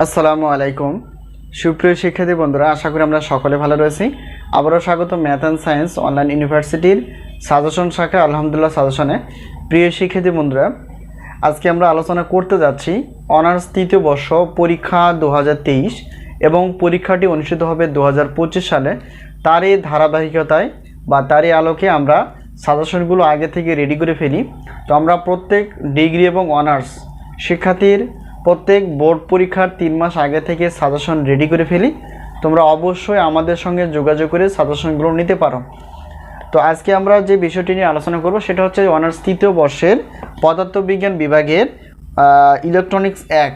আসসালামু আলাইকুম সুপ্রিয় শিক্ষার্থী বন্ধুরা, আশা করি আমরা সকলে ভালো রয়েছি। আবারও স্বাগত ম্যাথ অ্যান্ড সায়েন্স অনলাইন ইউনিভার্সিটির সাজেশন শাখা আলহামদুলিল্লাহ সাজেশনে। প্রিয় শিক্ষার্থী বন্ধুরা, আজকে আমরা আলোচনা করতে যাচ্ছি অনার্স তৃতীয় বর্ষ পরীক্ষা 2023 এবং পরীক্ষাটি অনুষ্ঠিত হবে 2025 সালে। তারই ধারাবাহিকতায় বা তারই আলোকে আমরা সাজেশনগুলো আগে থেকে রেডি করে ফেলি। তো আমরা প্রত্যেক ডিগ্রি এবং অনার্স শিক্ষার্থীর প্রত্যেক বোর্ড পরীক্ষার 3 মাস আগে থেকে সাজেশন রেডি করে ফেলি। তোমরা অবশ্যই আমাদের সঙ্গে যোগাযোগ করে সাজেশনগুলো নিতে পারো। তো আজকে আমরা যে বিষয়টি নিয়ে আলোচনা করব সেটা হচ্ছে অনার্স তৃতীয় বর্ষের পদার্থবিজ্ঞান বিভাগের ইলেকট্রনিক্স 1।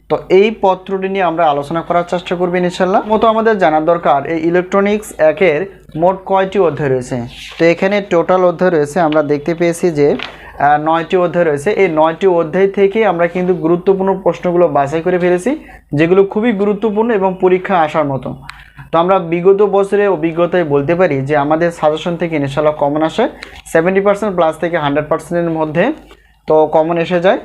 তো এই পত্রটি নিয়ে আমরা আলোচনা করার চেষ্টা করব ইনশাআল্লাহ। মতো আমাদের জানার দরকার এই ইলেকট্রনিক্স 1-এর মোট কয়টি অধ্যায় রয়েছে। তো এখানে টোটাল অধ্যায় রয়েছে, আমরা দেখতে পেয়েছি যে 9টি অধ্যায় রয়েছে। এই 9টি অধ্যায় থেকে আমরা কিন্তু গুরুত্বপূর্ণ প্রশ্নগুলো বাছাই করে ফেলেছি, যেগুলো খুবই গুরুত্বপূর্ণ এবং পরীক্ষা আসার মতো। তো আমরা বিগত বছরের অভিজ্ঞতায় বলতে পারি যে আমাদের সাজেশন থেকে ইনশাআল্লাহ কমন আসে 70% প্লাস থেকে 100%-এর মধ্যে তো কমন এসে যায়।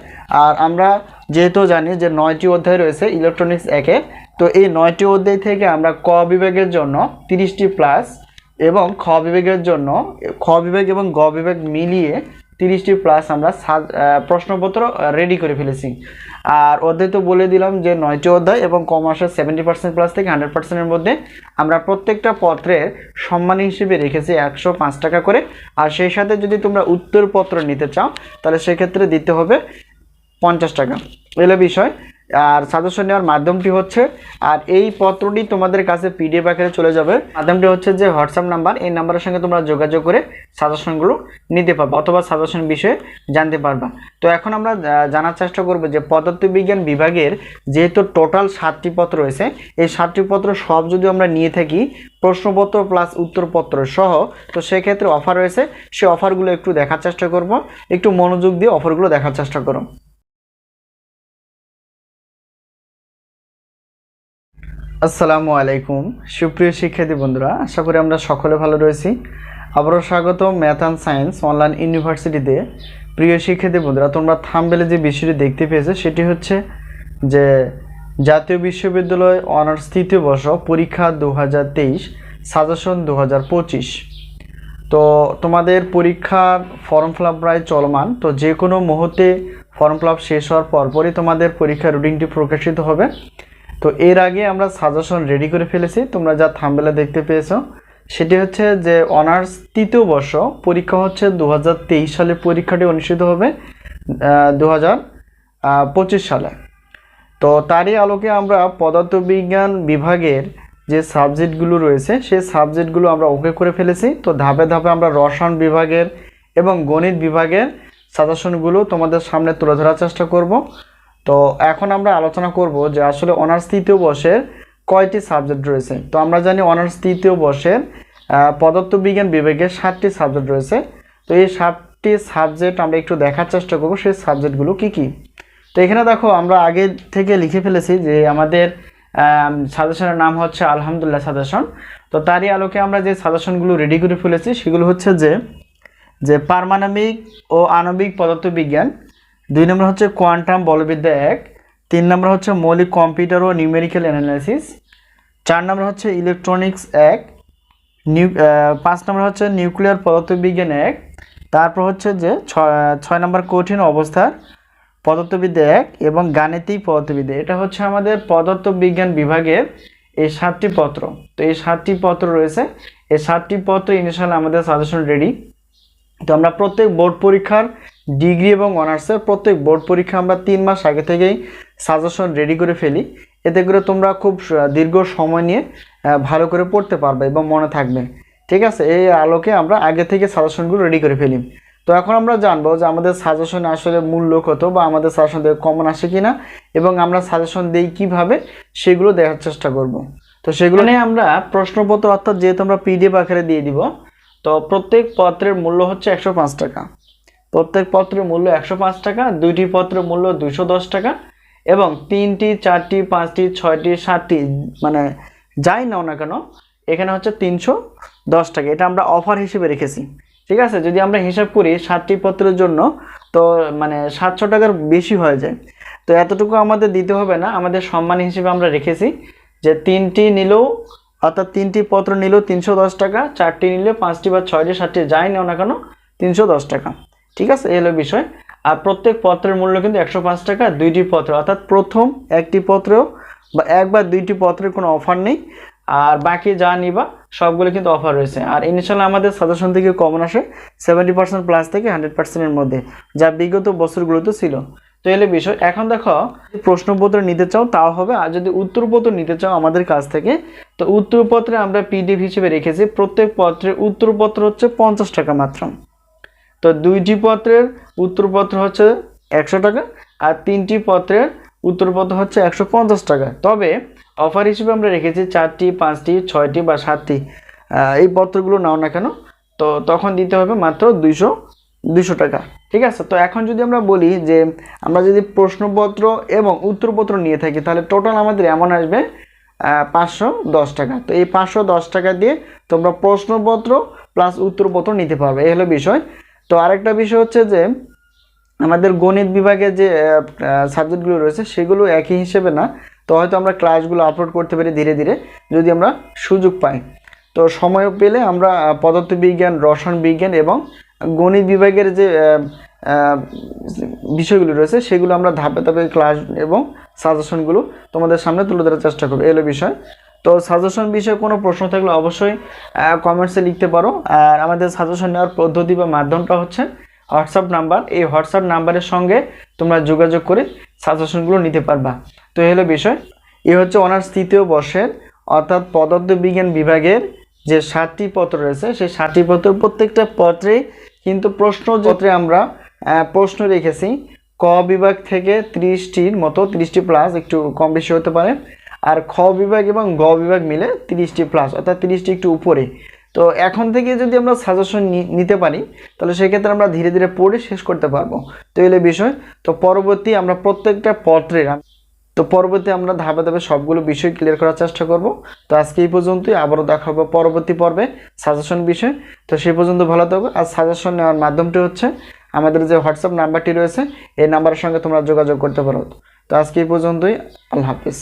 আর আমরা যেহেতু জানি যে 9টি অধ্যায় রয়েছে ইলেকট্রনিক্স 1-এর, তো এই 9টি অধ্যায় থেকে আমরা ক বিভাগের জন্য 30টি প্লাস এবং খ বিভাগের জন্য খ বিভাগ এবং গ বিভাগ মিলিয়ে 30টি প্লাস আমরা প্রশ্নপত্র রেডি করে ফেলেছি। আর অধ্যায় তো বলে দিলাম যে 9টি অধ্যায় এবং কমার্সের 70% প্লাস থেকে 100%-এর মধ্যে আমরা প্রত্যেকটা পত্রের সম্মান হিসেবে রেখেছি 105 টাকা করে। আর সেই সাথে যদি তোমরা উত্তরপত্র নিতে চাও তাহলে সেক্ষেত্রে দিতে হবে 50 টাকা, এলো বিষয়। আর সাজেশন নেওয়ার মাধ্যমটি হচ্ছে, আর এই পত্রটি তোমাদের কাছে পিডিএফ আকারে চলে যাবে। মাধ্যমটি হচ্ছে যে হোয়াটসঅ্যাপ নাম্বার, এই নাম্বারের সঙ্গে তোমরা যোগাযোগ করে সাজেশনগুলো নিতে পারবে অথবা সাজেশন বিষয়ে জানতে পারবা। তো এখন আমরা জানার চেষ্টা করব যে পদার্থবিজ্ঞান বিভাগের যেহেতু টোটাল 7টি পত্র রয়েছে, এই 7টি পত্র সব যদি আমরা নিয়ে থাকি প্রশ্নপত্র প্লাস উত্তরপত্র সহ, তো সেক্ষেত্রে অফার রয়েছে। সে অফারগুলো একটু দেখার চেষ্টা করব, একটু মনোযোগ দিয়ে অফারগুলো দেখার চেষ্টা করো। আসসালামু আলাইকুম সুপ্রিয় শিক্ষার্থী বন্ধুরা, আশা করি আমরা সকলে ভালো রয়েছি। আবারও স্বাগত ম্যাথ অ্যান্ড সায়েন্স অনলাইন ইউনিভার্সিটিতে। প্রিয় শিক্ষার্থী বন্ধুরা, তোমরা থাম্বনেলে যে বিষয়টি দেখতে পেয়েছো সেটি হচ্ছে যে জাতীয় বিশ্ববিদ্যালয় অনার্স তৃতীয় বর্ষ পরীক্ষা 2023 সাজেশন 2025। তো তোমাদের পরীক্ষার ফর্ম ফিল আপ প্রায় চলমান। তো যে কোনো মুহূর্তে ফর্ম ফিল আপ শেষ হওয়ার পরপরই তোমাদের পরীক্ষার রুটিনটি প্রকাশিত হবে। তো এর আগে আমরা সাজেশন রেডি করে ফেলেছি, তোমরা যা থাম্বনেলে দেখতে পেয়েছো সেটি হচ্ছে যে অনার্স তৃতীয় বর্ষ পরীক্ষা হচ্ছে 2023 সালে পরীক্ষাটি অনুষ্ঠিত হবে 2025 সালে। তো তারই আলোকে আমরা পদার্থবিজ্ঞান বিভাগের যে সাবজেক্টগুলো রয়েছে সেই সাবজেক্টগুলো আমরা ওকে করে ফেলেছি। তো ধাপে ধাপে আমরা রসায়ন বিভাগের এবং গণিত বিভাগের সাজেশনগুলো তোমাদের সামনে তুলে ধরার চেষ্টা করব। তো এখন আমরা আলোচনা করব যে আসলে অনার্স তৃতীয় বর্ষের কয়টি সাবজেক্ট রয়েছে। তো আমরা জানি অনার্স তৃতীয় বর্ষের পদার্থবিজ্ঞান বিভাগের 7টি সাবজেক্ট রয়েছে। তো এই 7টি সাবজেক্ট আমরা একটু দেখার চেষ্টা করব সেই সাবজেক্টগুলো কি কি। তো এখানে দেখো আমরা আগে থেকে লিখে ফেলেছি যে আমাদের সাজেশনের নাম হচ্ছে আলহামদুলিল্লাহ সাজেশন। তো তারই আলোকে আমরা যে সাজেশনগুলো রেডি করে ফেলেছি সেগুলো হচ্ছে যে পারমাণবিক ও আণবিক পদার্থবিজ্ঞান, 2 নম্বর হচ্ছে কোয়ান্টাম বলবিদ্যা 1, 3 নম্বর হচ্ছে মৌলিক কম্পিউটার ও নিউমেরিক্যাল অ্যানালাইসিস, 4 নম্বর হচ্ছে ইলেকট্রনিক্স 1, 5 নম্বর হচ্ছে নিউক্লিয়ার পদার্থবিজ্ঞান 1, তারপর হচ্ছে যে 6 নম্বর কঠিন অবস্থার পদার্থবিদ্যা 1 এবং গাণিতিক পদার্থবিদ্যা। এটা হচ্ছে আমাদের পদার্থবিজ্ঞান বিভাগের এই 7টি পত্র। তো এই 7টি পত্র রয়েছে, এই 7টি পত্র ইনশাআল্লাহ আমাদের সাজেশন রেডি। তো আমরা প্রত্যেক বোর্ড পরীক্ষার ডিগ্রি এবং অনার্সের প্রত্যেক বোর্ড পরীক্ষা আমরা 3 মাস আগে থেকেই সাজেশন রেডি করে ফেলি। এতে করে তোমরা খুব দীর্ঘ সময় নিয়ে ভালো করে পড়তে পারবে এবং মনে থাকবে। ঠিক আছে, এই আলোকে আমরা আগে থেকে সাজেশনগুলো রেডি করে ফেলি। তো এখন আমরা জানবো যে আমাদের সাজেশনে আসলে মূল্য কত বা আমাদের সাজেশন থেকে কমন আসে কিনা এবং আমরা সাজেশন দিই কিভাবে সেগুলো দেখার চেষ্টা করব। তো সেগুলো নিয়ে আমরা প্রশ্নপত্র অর্থাৎ যেহেতু আমরা পিডিএফ আকারে দিয়ে দিব, তো প্রত্যেক পত্রের মূল্য হচ্ছে 105 টাকা। প্রত্যেক পত্রের মূল্য 105 টাকা, 2টি পত্রের মূল্য 210 টাকা এবং 3টি 4টি 5টি 6টি 7টি মানে যাই নাও না কেন এখানে হচ্ছে 310 টাকা। এটা আমরা অফার হিসেবে রেখেছি। ঠিক আছে, যদি আমরা হিসাব করি 7টি পত্রের জন্য তো মানে 700 টাকার বেশি হয়ে যায়। তো এতটুকু আমাদের দিতে হবে না, আমাদের সম্মান হিসেবে আমরা রেখেছি যে 3টি নিলেও অর্থাৎ 3টি পত্র নিলেও 310 টাকা, 4টি নিলে 5টি বা 6টি 7টি যাই নেও না কেন 310 টাকা। ঠিক আছে, এই হলো বিষয়। আর প্রত্যেক পত্রের মূল্য কিন্তু 105 টাকা, 2টি পত্র অর্থাৎ প্রথম একটি পত্রেও বা এক বা 2টি পত্রের কোনো অফার নেই, আর বাকি যা নিবা সবগুলো কিন্তু অফার রয়েছে। আর ইনশাআল্লাহ আমাদের সাজেশন থেকে কমন আসে 70% প্লাস থেকে 100%-এর মধ্যে, যা বিগত বছরগুলোতে ছিল। তো এলে বিষয়। এখন দেখো, প্রশ্নপত্র নিতে চাও তাও হবে, আর যদি উত্তরপত্র নিতে চাও আমাদের কাছ থেকে, তো উত্তরপত্রে আমরা পিডিএফ হিসেবে রেখেছি। প্রত্যেক পত্রের উত্তরপত্র হচ্ছে 50 টাকা মাত্র। তো 2টি পত্রের উত্তরপত্র হচ্ছে 100 টাকা, আর 3টি পত্রের উত্তরপত্র হচ্ছে 150 টাকা। তবে অফার হিসেবে আমরা রেখেছি 4টি, 5টি, 6টি বা 7টি এই পত্রগুলো নাও না কেন, তো তখন দিতে হবে মাত্র 200 টাকা। ঠিক আছে, তো এখন যদি আমরা বলি যে আমরা যদি প্রশ্নপত্র এবং উত্তরপত্র নিয়ে থাকি, তাহলে টোটাল আমাদের এমন আসবে 510 টাকা। তো এই 510 টাকা দিয়ে তোমরা প্রশ্নপত্র প্লাস উত্তরপত্র নিতে পারবে, এই হলো বিষয়। তো আরেকটা বিষয় হচ্ছে যে আমাদের গণিত বিভাগে যে সাবজেক্টগুলো রয়েছে সেগুলো একই হিসেবে না। তো হয়তো আমরা ক্লাসগুলো আপলোড করতে পারি ধীরে ধীরে যদি আমরা সুযোগ পাই। তো সময় পেলে আমরা পদার্থবিজ্ঞান, রসায়ন বিজ্ঞান এবং গণিত বিভাগের যে বিষয়গুলো রয়েছে সেগুলো আমরা ধাপে ধাপে ক্লাস এবং সাজেশনগুলো তোমাদের সামনে তুলে ধরার চেষ্টা করবো, এলো বিষয়। তো সাজেশন বিষয়ে কোনো প্রশ্ন থাকলে অবশ্যই কমেন্টসে লিখতে পারো। আর আমাদের সাজেশন নেওয়ার পদ্ধতি বা মাধ্যমটা হচ্ছে হোয়াটসঅ্যাপ নাম্বার। এই হোয়াটসঅ্যাপ নাম্বারের সঙ্গে তোমরা যোগাযোগ করে সাজেশনগুলো নিতে পারবা। তো এই হলো বিষয়। এ হচ্ছে অনার্স 3য় বর্ষের অর্থাৎ পদার্থবিজ্ঞান বিভাগের যে 7টি পত্র রয়েছে, সেই 7টি পত্র প্রত্যেকটা পত্রেই কিন্তু প্রশ্নপত্রে আমরা প্রশ্ন রেখেছি। ক বিভাগ থেকে 30টির মতো, 30টি প্লাস, একটু কম বেশি হতে পারে। আর খ বিভাগ এবং গ বিভাগ মিলে 30টি প্লাস, অর্থাৎ 30টি একটু উপরে। তো এখন থেকে যদি আমরা সাজেশন নিতে পারি তাহলে সেক্ষেত্রে আমরা ধীরে ধীরে পড়ে শেষ করতে পারবো। তো এলে বিষয়। তো পরবর্তী আমরা প্রত্যেকটা পত্রের আমরা ধাপে ধাপে সবগুলো বিষয় ক্লিয়ার করার চেষ্টা করব। তো আজকে এই পর্যন্তই, আবারও দেখা হবে পরবর্তী পর্বে সাজেশন বিষয়। তো সেই পর্যন্ত ভালো থাকো। আর সাজেশন নেওয়ার মাধ্যমটি হচ্ছে আমাদের যে হোয়াটসঅ্যাপ নাম্বারটি রয়েছে এই নাম্বারের সঙ্গে তোমরা যোগাযোগ করতে পারো। তো আজকে এই পর্যন্তই, আল্লাহ হাফিজ।